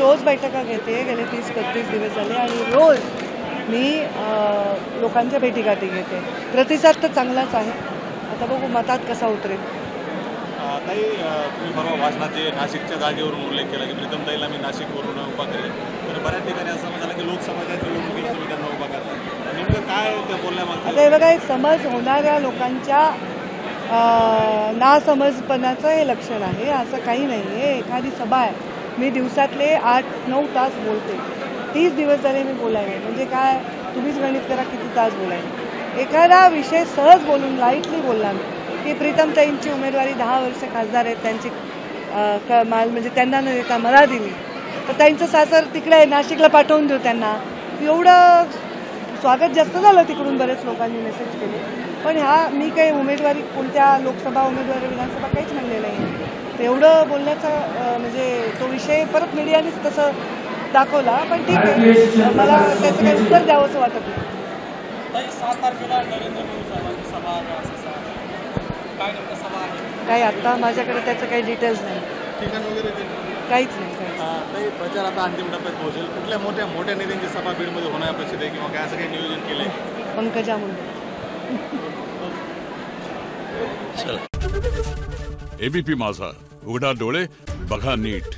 रोज बैठका घेते, गेले 30-32 दिवस झाले आणि रोज मी लोकांच्या भेटीगाठी घेते. प्रतिसाद तर चांगलाच आहे. आता बघू मतात कसा उतरेल. ताई, तुम्ही परवा भाषणात जे नाशिकच्या जागेवरून उल्लेख केला की प्रीतमताईला मी नाशिकवरून उभा करेल, तर बऱ्याच ठिकाणी असं झालं की लोकसभेच्या निवडणुकीला तुम्ही त्यांना उभा करता. नेमकं काय त्या बोलण्यामागचं? आता हे बघा, हे समज होणाऱ्या लोकांच्या नासमजपणाचं हे लक्षण आहे. असं काही नाही आहे. एखादी सभा आहे, मी दिवसातले 8-9 तास बोलते. 30 दिवस झाले मी बोलायला. म्हणजे काय, तुम्हीच गणित करा किती तास बोलायला. एखादा विषय सहज बोलून लाईटली बोलला मी की प्रीतमताईंची उमेदवारी 10 वर्ष खासदार आहेत, त्यांची म्हणजे त्यांना न देता मला दिली, तर त्यांचं सासर तिकडे आहे, नाशिकला पाठवून देऊ त्यांना. एवढं स्वागत जास्त झालं तिकडून, बरेच लोकांनी मेसेज केले. पण मी काही उमेदवारी, कोणत्या लोकसभा उमेदवारी, विधानसभा काहीच म्हणलेलं नाही. तर एवढं बोलण्याचा म्हणजे तो विषय परत मीडियानेच तसं दाखवला. पण ठीक आहे, मला त्याचं काही उत्तर द्यावं असं वाटत नाही. 7 तारखेला नरेंद्र मोदी साहेबांची सभा आहे, काय नेमकं सभा आहे? काही आत्ता माझ्याकडे त्याचं काही डिटेल्स नाही, ठिकाण वगैरे काहीच नाही. ताई, प्रचार आता अंतिम टप्प्यात पोहोचेल. कुठल्या मोठ्या नेत्यांची सभा बीडमध्ये होणं अपेक्षित आहे किंवा काय असं काही नियोजन केलं आहे? पंकजा मुंडे. एबीपी माझा, उघडा डोळे बघा नीट.